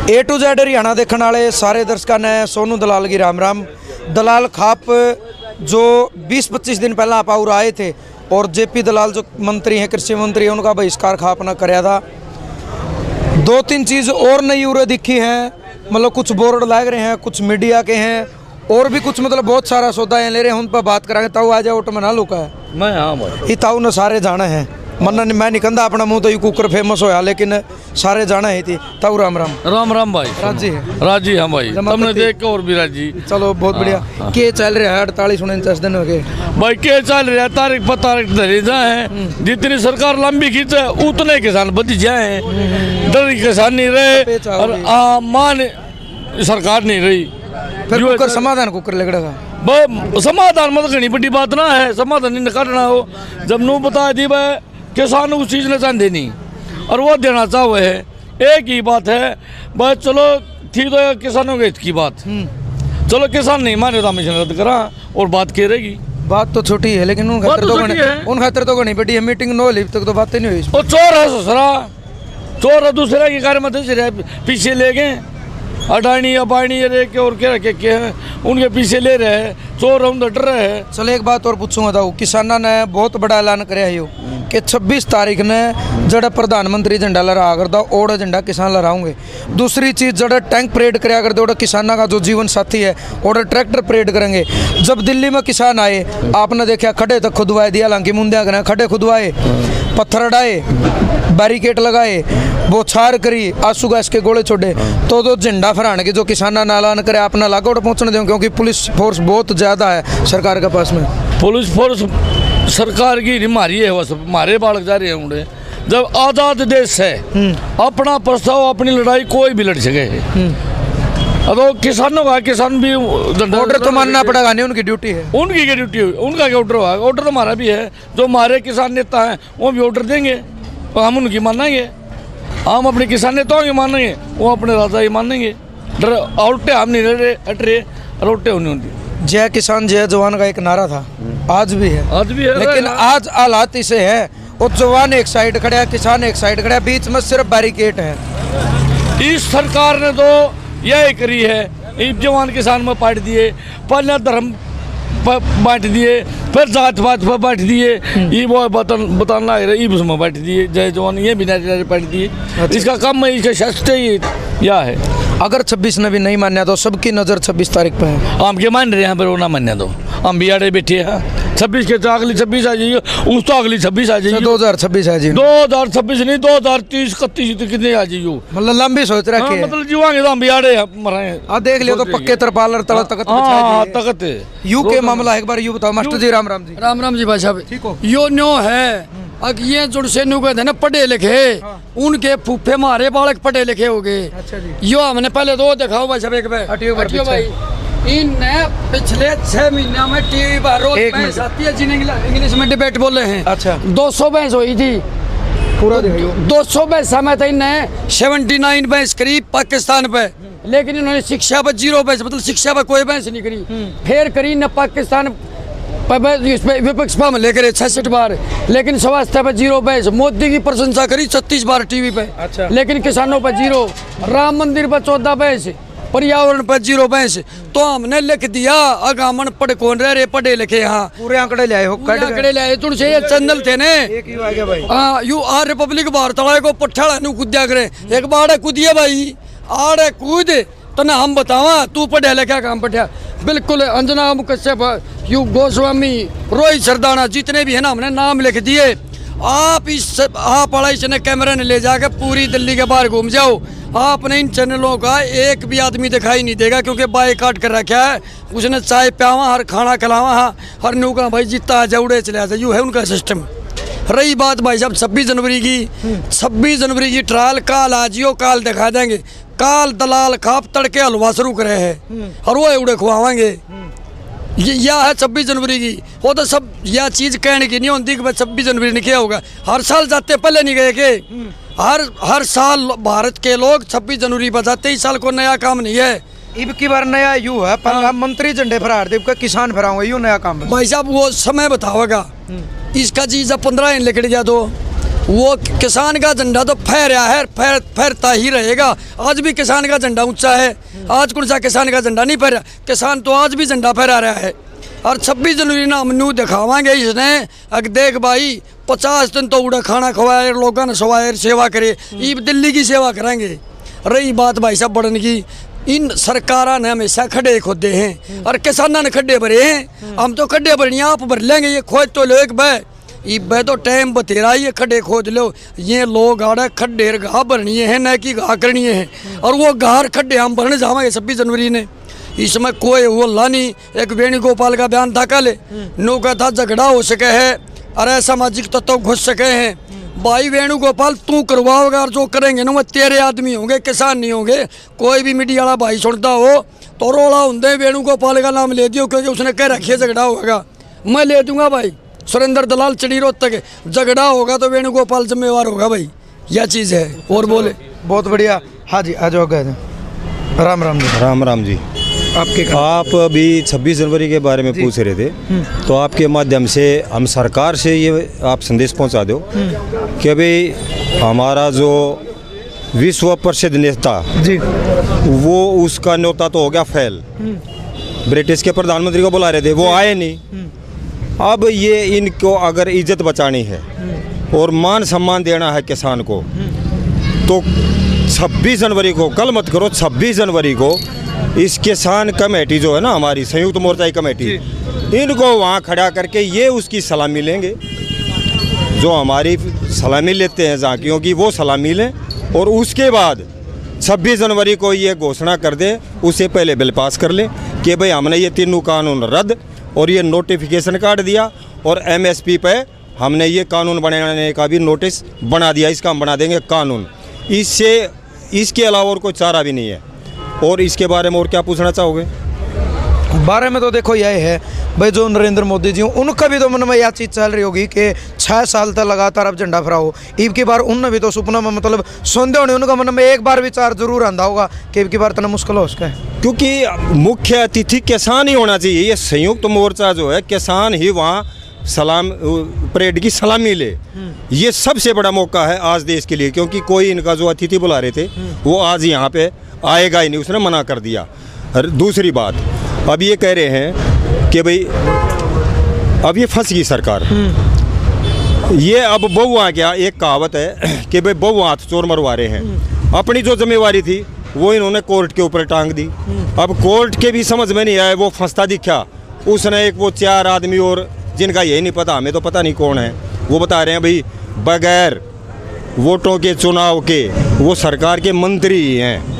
A to Z Haryana देखने वाले सारे दर्शकों ने सोनू दलाल की राम राम। दलाल खाप जो 20-25 दिन पहले आप और आए थे और JP दलाल जो मंत्री हैं, कृषि मंत्री हैं, उनका बहिष्कार खाप ने कराया था। 2-3 चीज़ और नई उरे दिखी हैं, मतलब कुछ बोर्ड लग रहे हैं, कुछ मीडिया के हैं और भी कुछ, मतलब बहुत सारा सौदा ले रहे हैं। उन पर बात कराएंगे। ताऊ आ जाओ, ऑटो में ना लुका है मैं। हाँ भाई, ये ताऊ ने सारे जाना है। मन मैं नहीं कहता अपना मुँह तो ये कुकर फेमस होया, लेकिन सारे जाना ही थी। ताऊ राम राम। राम राम भाई। राजी है? राजी हाँ भाई, तुमने देख के और भी राजी। चलो बहुत बढ़िया। के चल रहा है 48-49 दिन हो गए भाई, के चल रहा है, तारीख पर तारीख धरी जाए। जितनी सरकार लंबी खींचे उतने किसान बच जाए। डर किसान नहीं रहे और मान सरकार नहीं रही। फिर कुकर समाधान कुकर लगेगा। समाधान मतलब घनी बड़ी बात ना है, समाधान नहीं करना हो। जब नू बता दी भाई किसान उस चीज़ ने चाहते नहीं और वो देना चाहे है। एक ही बात है बस, चलो ठीक तो किसानों के हित की बात। चलो किसान नहीं माने तो हमें रद्द करा और बात की रहेगी। बात तो छोटी है लेकिन उन खातर तो घनी बड़ी है। मीटिंग नो ली तक तो बातें नहीं हुई। वो चोर है ससुरा, चोर है दूसरे की कार्य में पीछे ले गए। अडानी अबानी रे के और के हैं उनके पीछे ले रहे हैं, चोर हम डर रहे हैं। चलो एक बात और पूछूंगा ताऊ, किसानों ने बहुत बड़ा ऐलान कराया है कि 26 तारीख ने जड़ा प्रधानमंत्री झंडा लहरा करता ओड़ा झंडा किसान लहराओगे। दूसरी चीज़ जड़ा टैंक परेड कराया करते ओड़ा किसानों का जो जीवन साथी है ओड़ा ट्रैक्टर परेड करेंगे। जब दिल्ली में किसान आए आपने देखा खड़े तक खुदवाए दिया, हालांकि मुंदिया करें खड़े खुदवाए, पत्थर अड़ाए, बैरिकेड लगाए, बोछार करी, आंसू गैस के गोले छोड़े। तो झंडा फहराने के जो किसाना ना ऐलान करे अपना लागोट पहुंचने दें, क्योंकि पुलिस फोर्स बहुत ज़्यादा है सरकार के पास में। पुलिस फोर्स सरकार की हमारी है, बस हमारे बालक जा रहे होंगे। जब आज़ाद देश है अपना प्रस्ताव अपनी लड़ाई कोई भी लड़ सके। अब किसानों का किसान भी ऑर्डर तो मानना पड़ेगा, नहीं उनकी ड्यूटी है। उनकी क्या ड्यूटी है, उनका क्या ऑर्डर होगा? ऑर्डर तो हमारा भी है। जो हमारे किसान नेता हैं वो भी ऑर्डर देंगे और हम उनकी मानेंगे। हम अपने किसान नेताओं की मानेंगे, वो अपने राजा ही मानेंगे। उल्टे हम नहीं रहे अटरे और उल्टे होने होती। जय किसान जय जवान का एक नारा था, आज भी है। आज भी है, लेकिन आज हालात इसे है वो जवान एक साइड खड़ा है, किसान एक साइड खड़ा है, बीच में सिर्फ बैरिकेड है। इस सरकार ने तो यही करी है, जवान किसान में बांट दिए, पहले धर्म बांट दिए, फिर जात पात पर बांट दिए, ये वो बताना है उसमें बांट दिए। जय जवान ये भी नारे बांट दिए। इसका काम है, इसका शस्त्र ही यह है। अगर 26 ने भी नहीं मान्या तो सबकी नज़र 26 तारीख पे है। हम क्या मान रहे हैं पर वो ना मान्या तो हम भी आड़े बैठे हैं। 26 के तो अगली 26 आ जाइए, उस तो अगली 26 आ जाइए। 2026 आ जाइए, 2026 नहीं 2030-31 कितने आ जाइए। मतलब लंबी सोच रखे हैं। मतलब जीवांगे तो हम भी आड़े मरे। देख लियो तो पक्के तरपाल तकत यू के मामला। एक बार यू बताओ मास्टर जी। राम राम जी। राम राम जी भाई साहब। ठीक हो? यो न्यो है अब ये जुड़से नुगत है ना पढ़े लिखे। उनके फूफे मारे बालक पढ़े लिखे हो गए। अच्छा जी। यो हमने पहले दो दिखाओ भाई साहब। एक भाई इनने पिछले 6 महीने में टीवी पर रोज भैंस आती है जिन्हें इंग्लिश में डिबेट बोले हैं। अच्छा 200 भैंस हुई थी पूरा दिखाइयो। 200 भैंस में था इन्हें 79 भैंस करी पाकिस्तान पे, लेकिन इन्होंने शिक्षा पर 0 भैंस, मतलब शिक्षा पर कोई भैंस नहीं करी। फिर करी न पाकिस्तान विपक्ष पर लेकर 66 बार, लेकिन स्वास्थ्य पर 0 भैंस। मोदी की प्रशंसा करी 36 बार टीवी पे। अच्छा। लेकिन किसानों पर 0। राम मंदिर पर 14 भैंस, पर्यावरण पर 0 भैंस। तो हमने लिख दिया अगामन पढ़ कौन रहे पढ़े लिखे। यहाँ पूरे आंकड़े ले आए हो, आंकड़े ले आए तुझसे ये चैनल थे ने। एक ही आ गया भाई। हाँ यू आर रिपब्लिक वार्तालाय को पट्ठाड़ा नु कूद्या करे। एक बार कूदिया भाई आड़े कूद तना हम बतावा तू पढ़े लिखा काम पढ़िया। बिल्कुल अंजना मुकश्यप, यू गोस्वामी, रोहित सरदाना, जितने भी है ना हमने नाम लिख दिए। आप इसने कैमरे ने ले जाकर पूरी दिल्ली के बाहर घूम जाओ, आपने इन चैनलों का एक भी आदमी दिखाई नहीं देगा, क्योंकि बायकाट कर रखा है। उसने चाय प्यावा हर खाना खिलावा हर नूका भाई जितना आ जाऊड़े चले आ जाइए है उनका सिस्टम। रही बात भाई साहब 26 जनवरी की, 26 जनवरी की ट्रायल काल आजियो, काल दिखा देंगे। काल दलाल खाप तड़के हलवा शुरू करे है और वो उड़े खुआवेंगे। यह है 26 जनवरी की। वो तो सब यह चीज़ कहने की नहीं होती कि भाई 26 जनवरी ने क्या होगा। हर साल जाते पहले नहीं गए के, हर साल भारत के लोग 26 जनवरी पर जाते। इस साल को नया काम नहीं है। इब की बार नया यू है प्रधानमंत्री झंडे फहरार दे, किसान फहराऊंगा, यू नया काम है। भाई साहब वो समय बताओगा। इसका चीज़ अब 15 दिन निकल गया तो वो किसान का झंडा तो फहरा है, फहरता ही रहेगा। आज भी किसान का झंडा ऊंचा है। आज कौन सा किसान का झंडा नहीं फहरा? किसान तो आज भी झंडा फहरा रहा है। और 26 जनवरी ना हम नू दिखावांगे इसने, अगर देख भाई 50 दिन तो उड़ा खाना खवाए, लोगों ने सवाए, सेवा करे, ये दिल्ली की सेवा करेंगे। रही बात भाई साहब बढ़न की, इन सरकारों ने हमेशा खड्डे खोदे हैं और किसानों ने खड्डे भरे हैं। हम तो खड्डे भरनी आप भर लेंगे, ये खोद तो लो एक बे तो टाइम बतेरा, ये खड्डे खोद लो। ये लोग आड़े खड्डे घाह भरनी है न कि घाह करनी है, और वो घाह खड्डे हम भरने जाएंगे 26 जनवरी ने। इसमें कोई हल्ला नहीं। एक वेणुगोपाल का बयान था कल, नो का था झगड़ा हो सके है, अरे सामाजिक तत्व घुस सके हैं। भाई वेणुगोपाल तू करवाओगे, और जो करेंगे ना वो तेरे आदमी होंगे, किसान नहीं होंगे। कोई भी मीडिया वाला भाई सुनता हो तो रोड़ा होंगे वेणुगोपाल का नाम ले दियो, क्योंकि उसने कह रखी है झगड़ा होगा। मैं ले दूंगा भाई, सुरेंद्र दलाल चढ़ी रोड तक झगड़ा होगा तो वेणुगोपाल जिम्मेवार होगा भाई, यह चीज़ है। और बोले बहुत बढ़िया। हाँ जी, आ जाओ। राम राम जी। राम राम जी। आप अभी 26 जनवरी के बारे में पूछ रहे थे, तो आपके माध्यम से हम सरकार से ये आप संदेश पहुंचा दो कि भाई हमारा जो विश्व प्रसिद्ध नेता जी, वो उसका न्योता तो हो गया फेल। ब्रिटिश के प्रधानमंत्री को बुला रहे थे, वो आए नहीं। अब ये इनको अगर इज्जत बचानी है और मान सम्मान देना है किसान को, तो 26 जनवरी को, कल मत करो, 26 जनवरी को इस किसान कमेटी जो है ना, हमारी संयुक्त मोर्चा की कमेटी, इनको वहाँ खड़ा करके ये उसकी सलामी लेंगे, जो हमारी सलामी लेते हैं झांकियों की, वो सलामी लें। और उसके बाद 26 जनवरी को ये घोषणा कर दें, उससे पहले बिल पास कर लें कि भाई हमने ये तीनों कानून रद्द और ये नोटिफिकेशन काट दिया, और MSP पे हमने ये कानून बनाने का भी नोटिस बना दिया, इसका हम बना देंगे कानून। इसके अलावा और कोई चारा भी नहीं है। और इसके बारे में और क्या पूछना चाहोगे? बारे में तो देखो यही है भाई, जो नरेंद्र मोदी जी उनका भी तो मन में यह चीज़ चल रही होगी कि 6 साल तक लगातार अब झंडा फहराओ। ईब की बार उनने भी तो सपना में मतलब सोंदे होने, उनका मन में एक बार विचार जरूर आंदा होगा कि ईब की बार इतना मुश्किल हो उसका है। क्योंकि मुख्य अतिथि किसान ही होना चाहिए। ये संयुक्त मोर्चा जो है, किसान ही वहाँ परेड की सलामी ले। ये सबसे बड़ा मौका है आज देश के लिए, क्योंकि कोई इनका जो अतिथि बुला रहे थे वो आज यहाँ पे आएगा ही नहीं, उसने मना कर दिया। दूसरी बात, अब ये कह रहे हैं कि भाई अब ये फंस गई सरकार। ये अब बहु आ गया, एक कहावत है कि भाई बहु हाथ चोर मरवा रहे हैं। अपनी जो जिम्मेवारी थी वो इन्होंने कोर्ट के ऊपर टांग दी। अब कोर्ट के भी समझ में नहीं आया, वो फंसता दिखा। उसने एक वो 4 आदमी और जिनका यही नहीं पता, हमें तो पता नहीं कौन है, वो बता रहे हैं भाई बगैर वोटों के चुनाव के वो सरकार के मंत्री ही हैं।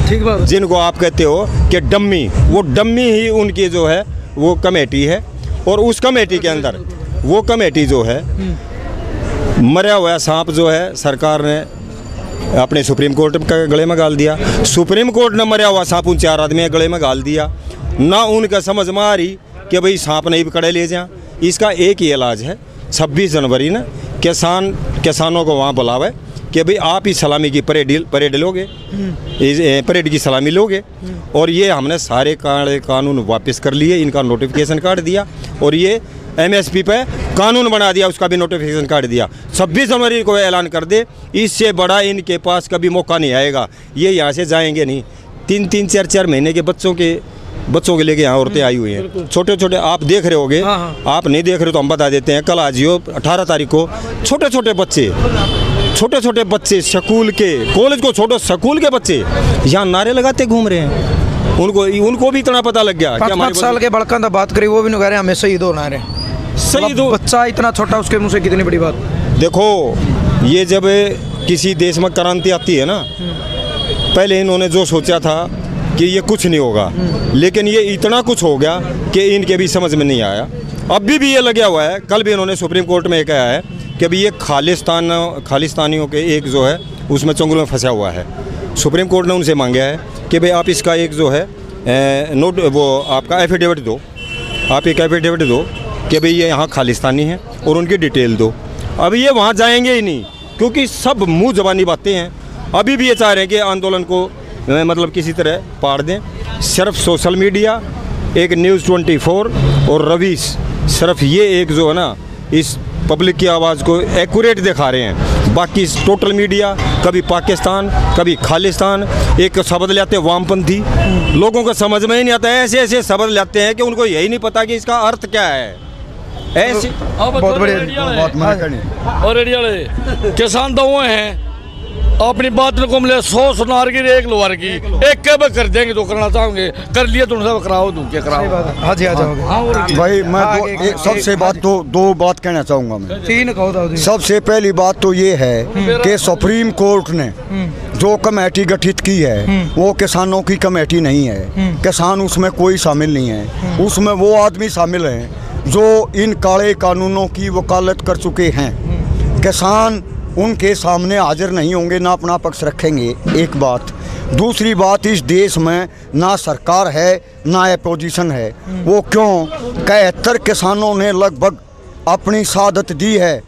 ठीक बात। जिनको आप कहते हो कि डम्मी, वो डम्मी ही उनकी जो है वो कमेटी है। और उस कमेटी के अंदर वो कमेटी जो है, मरा हुआ सांप जो है सरकार ने अपने सुप्रीम कोर्ट के गले में गाल दिया। सुप्रीम कोर्ट ने मरा हुआ सांप उन 4 आदमी के गले में गाल दिया। ना उनका समझ में आ रही कि भाई सांप नहीं पकड़े ले जाए। इसका एक ही इलाज है, 26 जनवरी ने किसानों को वहाँ बुलावे कि भाई आप ही सलामी की परेड लोगे, परेड की सलामी लोगे। और ये हमने सारे कानून वापस कर लिए, इनका नोटिफिकेशन काट दिया, और ये MSP पे कानून बना दिया, उसका भी नोटिफिकेशन काट दिया। 26 जनवरी को ऐलान कर दे, इससे बड़ा इनके पास कभी मौका नहीं आएगा। ये यहाँ से जाएंगे नहीं। 3-3, 4-4 महीने के बच्चों के लेके यहाँ औरतें आई हुई हैं, छोटे छोटे। आप देख रहे होगे, आप नहीं देख रहे तो हम बता देते हैं। कल आजियो 18 तारीख को छोटे छोटे बच्चे स्कूल के, कॉलेज को छोड़ो, स्कूल के बच्चे यहाँ नारे लगाते घूम रहे हैं। उनको भी इतना पता लग गया कि 5 साल के बड़का था बात करी, वो भी नहीं कह रहे हमें शहीद होना है। शहीद हो बच्चा इतना छोटा, उसके मुँह से कितनी बड़ी बात। देखो, ये जब किसी देश में क्रांति आती है ना, पहले इन्होंने जो सोचा था कि ये कुछ नहीं होगा, लेकिन ये इतना कुछ हो गया कि इनके भी समझ में नहीं आया। अभी भी ये लगा हुआ है। कल भी इन्होंने सुप्रीम कोर्ट में कहा है कि अभी ये खालिस्तानियों के एक जो है उसमें चंगुल में फंसा हुआ है। सुप्रीम कोर्ट ने उनसे मांगा है कि भाई आप इसका एक जो है वो आपका एफिडेविट दो, आप एक एफिडेविट दो कि भाई ये यहाँ खालिस्तानी है और उनकी डिटेल दो। अभी ये वहाँ जाएंगे ही नहीं, क्योंकि सब मुँह ज़बानी बातें हैं। अभी भी ये चाह रहे हैं कि आंदोलन को मतलब किसी तरह पाड़ दें। सिर्फ सोशल मीडिया, एक न्यूज़ 24 और रवीश, सिर्फ ये एक जो है ना इस पब्लिक की आवाज़ को एक्यूरेट दिखा रहे हैं। बाकी टोटल मीडिया कभी पाकिस्तान कभी खालिस्तान, एक शब्द लेते हैं वामपंथी, लोगों को समझ में ही नहीं आता है। ऐसे ऐसे शब्द लेते हैं कि उनको यही नहीं पता कि इसका अर्थ क्या है। ऐसे बहुत बढ़िया। और रेडियो वाले किसान तो वो हैं अपनी बात को मिले 100 सुनार की 1 लोहार की, एक के कर देंगे तो करना चाहोगे, कर लिए तो सब कराओ, दूं क्या कराओ। हाँ जी, आ जाओगे भाई मैं सबसे दो बात कहना चाहूँगा मैं। 3 कहो। सबसे पहली बात तो ये है कि सुप्रीम कोर्ट ने जो कमेटी गठित की है वो किसानों की कमेटी नहीं है। किसान उसमें कोई शामिल नहीं है। उसमें वो आदमी शामिल हैं जो इन काले कानूनों की वकालत कर चुके हैं। किसान उनके सामने हाजिर नहीं होंगे, ना अपना पक्ष रखेंगे, एक बात। दूसरी बात, इस देश में ना सरकार है ना अपोजिशन है। वो क्यों? 71 किसानों ने लगभग अपनी शहादत दी है।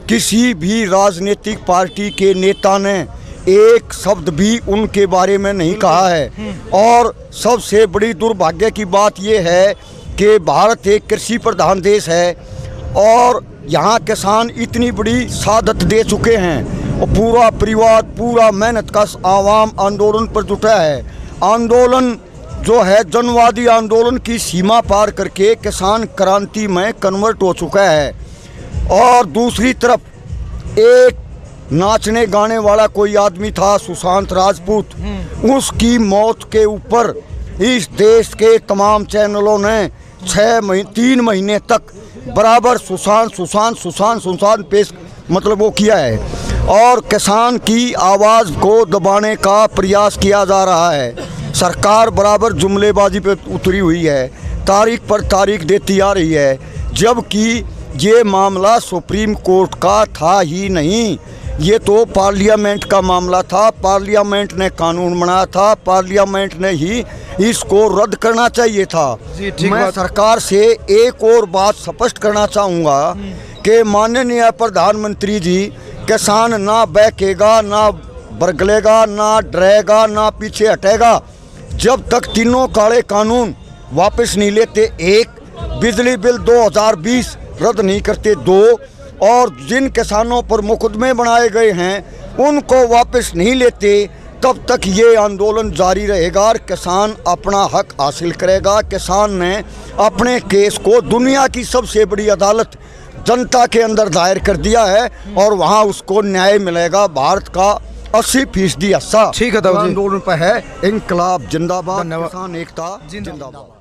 किसी भी राजनीतिक पार्टी के नेता ने एक शब्द भी उनके बारे में नहीं कहा है। और सबसे बड़ी दुर्भाग्य की बात यह है कि भारत एक कृषि प्रधान देश है और यहाँ किसान इतनी बड़ी शहादत दे चुके हैं और पूरा परिवार पूरा मेहनत का आवाम आंदोलन पर जुटा है। आंदोलन जो है जनवादी आंदोलन की सीमा पार करके किसान क्रांति में कन्वर्ट हो चुका है। और दूसरी तरफ एक नाचने गाने वाला कोई आदमी था सुशांत राजपूत, उसकी मौत के ऊपर इस देश के तमाम चैनलों ने 3 महीने तक बराबर सुशांत पेश मतलब वो किया है। और किसान की आवाज़ को दबाने का प्रयास किया जा रहा है। सरकार बराबर जुमलेबाजी पे उतरी हुई है, तारीख पर तारीख देती आ रही है, जबकि ये मामला सुप्रीम कोर्ट का था ही नहीं। ये तो पार्लियामेंट का मामला था। पार्लियामेंट ने कानून बनाया था, पार्लियामेंट ने ही इसको रद्द करना चाहिए था। मैं सरकार से एक और बात स्पष्ट करना चाहूँगा कि माननीय प्रधानमंत्री जी, किसान ना बहकेगा, ना बरगलेगा, ना डरेगा, ना पीछे हटेगा जब तक तीनों काले कानून वापस नहीं लेते। 1, बिजली बिल 2020 रद्द नहीं करते। 2, और जिन किसानों पर मुकदमे बनाए गए हैं उनको वापस नहीं लेते, तब तक ये आंदोलन जारी रहेगा और किसान अपना हक हासिल करेगा। किसान ने अपने केस को दुनिया की सबसे बड़ी अदालत जनता के अंदर दायर कर दिया है और वहाँ उसको न्याय मिलेगा। भारत का 80% हिस्सा ठीक है आंदोलन पर है। इंकलाब जिंदाबाद, किसान एकता जिंदाबाद।